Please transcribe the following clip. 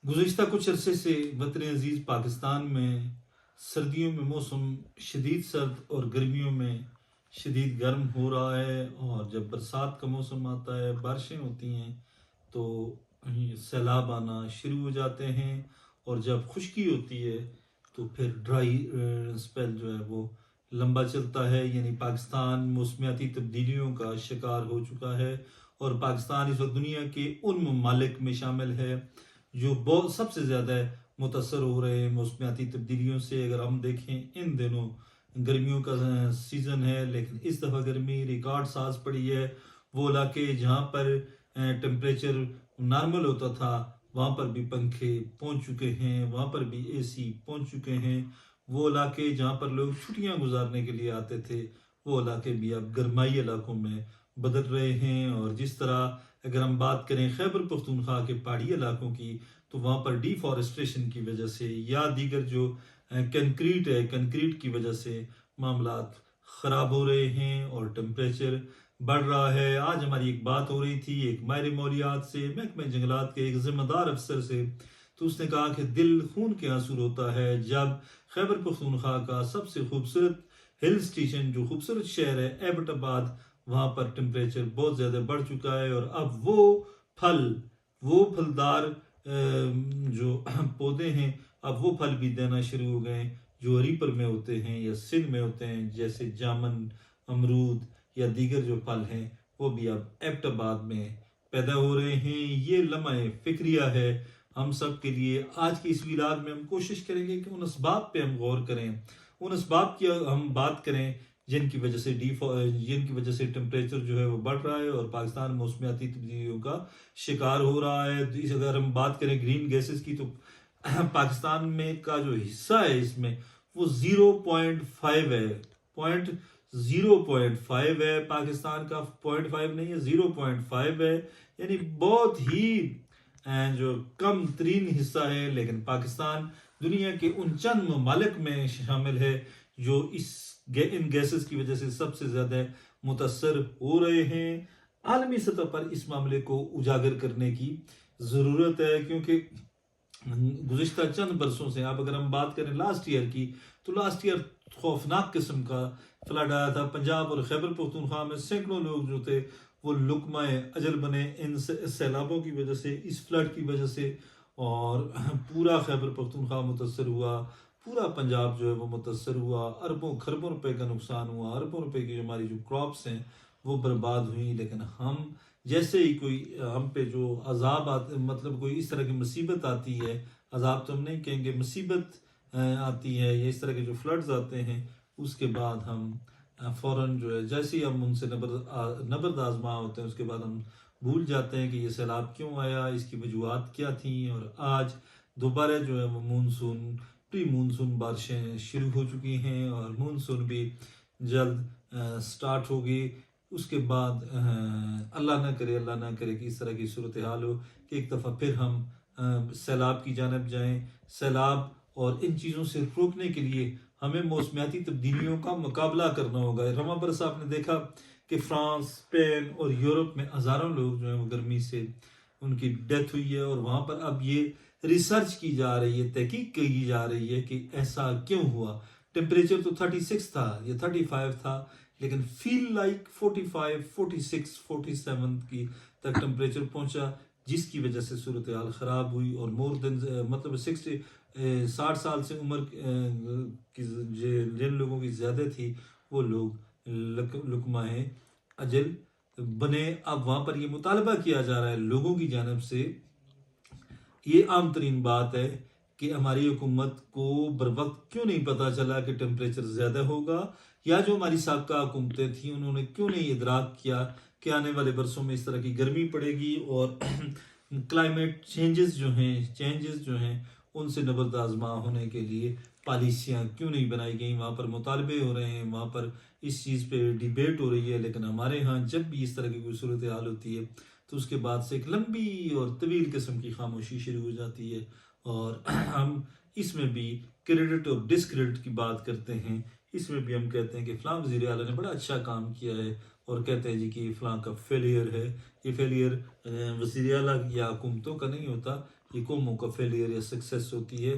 گزشتہ کچھ عرصے سے وطن عزیز پاکستان میں سردیوں میں موسم شدید سرد اور گرمیوں میں شدید گرم ہو رہا ہے، اور جب برسات کا موسم آتا ہے، بارشیں ہوتی ہیں تو سیلاب آنا شروع ہو جاتے ہیں، اور جب خشکی ہوتی ہے تو پھر ڈرائی اسپیل جو ہے وہ لمبا چلتا ہے۔ یعنی پاکستان موسمیاتی تبدیلیوں کا شکار ہو چکا ہے، اور پاکستان اس وقت دنیا کے ان ممالک میں شامل ہے جو بہت سب سے زیادہ متاثر ہو رہے ہیں موسمیاتی تبدیلیوں سے۔ اگر ہم دیکھیں ان دنوں گرمیوں کا سیزن ہے، لیکن اس دفعہ گرمی ریکارڈ ساز پڑی ہے۔ وہ علاقے جہاں پر ٹمپریچر نارمل ہوتا تھا وہاں پر بھی پنکھے پہنچ چکے ہیں، وہاں پر بھی اے سی پہنچ چکے ہیں۔ وہ علاقے جہاں پر لوگ چھٹیاں گزارنے کے لیے آتے تھے وہ علاقے بھی اب گرمائی علاقوں میں بدل رہے ہیں۔ اور جس طرح اگر ہم بات کریں خیبر پختونخوا کے پہاڑی علاقوں کی، تو وہاں پر ڈی فارسٹریشن کی وجہ سے یا دیگر جو کنکریٹ کی وجہ سے معاملات خراب ہو رہے ہیں اور ٹمپریچر بڑھ رہا ہے۔ آج ہماری ایک بات ہو رہی تھی ایک ماہر ماحولیات سے، محکمہ جنگلات کے ایک ذمہ دار افسر سے، تو اس نے کہا کہ دل خون کے آنسو روتا ہے جب خیبر پختونخوا کا سب سے خوبصورت ہل اسٹیشن، جو خوبصورت شہر ہے ایبٹ آباد، وہاں پر ٹمپریچر بہت زیادہ بڑھ چکا ہے، اور اب وہ پھلدار جو پودے ہیں اب وہ پھل بھی دینا شروع ہو گئے جو ریپر میں ہوتے ہیں یا سندھ میں ہوتے ہیں، جیسے جامن، امرود یا دیگر جو پھل ہیں وہ بھی اب ایبٹ آباد میں پیدا ہو رہے ہیں۔ یہ لمحہ فکریہ ہے ہم سب کے لیے۔ آج کی اس ویلاگ میں ہم کوشش کریں گے کہ ان اسباب پہ ہم غور کریں، ان اسباب کی ہم بات کریں جن کی وجہ سے ٹمپریچر جو ہے وہ بڑھ رہا ہے اور پاکستان موسمیاتی تبدیلیوں کا شکار ہو رہا ہے۔ اگر ہم بات کریں گرین گیسز کی، تو پاکستان میں کا جو حصہ ہے اس میں وہ 0.5 ہے، 0.5 ہے، پاکستان کا 0.5 نہیں ہے، 0.5 ہے، یعنی بہت ہی جو کم ترین حصہ ہے۔ لیکن پاکستان دنیا کے ان چند ممالک میں شامل ہے جو ان گیسز کی وجہ سے سب سے زیادہ متاثر ہو رہے ہیں۔ عالمی سطح پر اس معاملے کو اجاگر کرنے کی ضرورت ہے، کیونکہ گزشتہ چند برسوں سے، اب اگر ہم بات کریں لاسٹ ایئر کی، تو لاسٹ ایئر خوفناک قسم کا فلڈ آیا تھا پنجاب اور خیبر پختونخوا میں۔ سینکڑوں لوگ جو تھے وہ لقمہ اجل بنے ان سیلابوں کی وجہ سے، اس فلڈ کی وجہ سے، اور پورا خیبر پختونخوا متاثر ہوا، پورا پنجاب جو ہے وہ متاثر ہوا، اربوں خربوں روپے کا نقصان ہوا، اربوں روپے کی ہماری جو کراپس ہیں وہ برباد ہوئیں۔ لیکن ہم جیسے ہی کوئی ہم پہ جو عذاب مطلب کوئی اس طرح کی مصیبت آتی ہے، عذاب تو ہم نہیں کہیں گے، مصیبت آتی ہے یا اس طرح کے جو فلڈز آتے ہیں، اس کے بعد ہم فوراً جو ہے جیسے ہی ہم ان سے نبرد آزما ہوتے ہیں، اس کے بعد ہم بھول جاتے ہیں کہ یہ سیلاب کیوں آیا، اس کی وجوہات کیا تھیں۔ اور آج دوبارہ جو ہے وہ پری مونسون بارشیں شروع ہو چکی ہیں، اور مونسون بھی جلد سٹارٹ ہوگی۔ اس کے بعد اللہ نہ کرے کہ اس طرح کی صورتحال ہو کہ ایک دفعہ پھر ہم سیلاب کی جانب جائیں۔ سیلاب اور ان چیزوں سے روکنے کے لیے ہمیں موسمیاتی تبدیلیوں کا مقابلہ کرنا ہوگا۔ رواں برس آپ نے دیکھا کہ فرانس، اسپین اور یورپ میں ہزاروں لوگ جو ہیں وہ گرمی سے ان کی ڈیتھ ہوئی ہے، اور وہاں پر اب یہ ریسرچ کی جا رہی ہے، تحقیق کی جا رہی ہے کہ ایسا کیوں ہوا۔ ٹمپریچر تو 36 تھا یا 35 تھا، لیکن فیل لائک 45، 46، 47 کی تک ٹمپریچر پہنچا، جس کی وجہ سے صورتحال خراب ہوئی، اور مطلب 60 سال سے عمر کی جن لوگوں کی زیادہ تھی وہ لوگ لقمہ اجل بنے۔ اب وہاں پر یہ مطالبہ کیا جا رہا ہے لوگوں کی جانب سے، یہ عام ترین بات ہے کہ ہماری حکومت کو بروقت کیوں نہیں پتا چلا کہ ٹمپریچر زیادہ ہوگا، یا جو ہماری سابقہ حکومتیں تھیں انہوں نے کیوں نہیں ادراک کیا کہ آنے والے برسوں میں اس طرح کی گرمی پڑے گی، اور کلائمیٹ چینجز جو ہیں ان سے نبرد آزما ہونے کے لیے پالیسیاں کیوں نہیں بنائی گئیں۔ وہاں پر مطالبے ہو رہے ہیں، وہاں پر اس چیز پہ ڈیبیٹ ہو رہی ہے، لیکن ہمارے ہاں جب بھی اس طرح کی کوئی صورتحال ہوتی ہے تو اس کے بعد سے ایک لمبی اور طویل قسم کی خاموشی شروع ہو جاتی ہے، اور ہم اس میں بھی کریڈٹ اور ڈسکریڈٹ کی بات کرتے ہیں۔ اس میں بھی ہم کہتے ہیں کہ فلاں وزیر اعلیٰ نے بڑا اچھا کام کیا ہے، اور کہتے ہیں جی کہ فلاں کا فیلئر ہے. یہ فیلئر وزیر اعلیٰ یا حکومتوں کا نہیں ہوتا، یہ قوموں کا فیلئر یا سکسیس ہوتی ہے.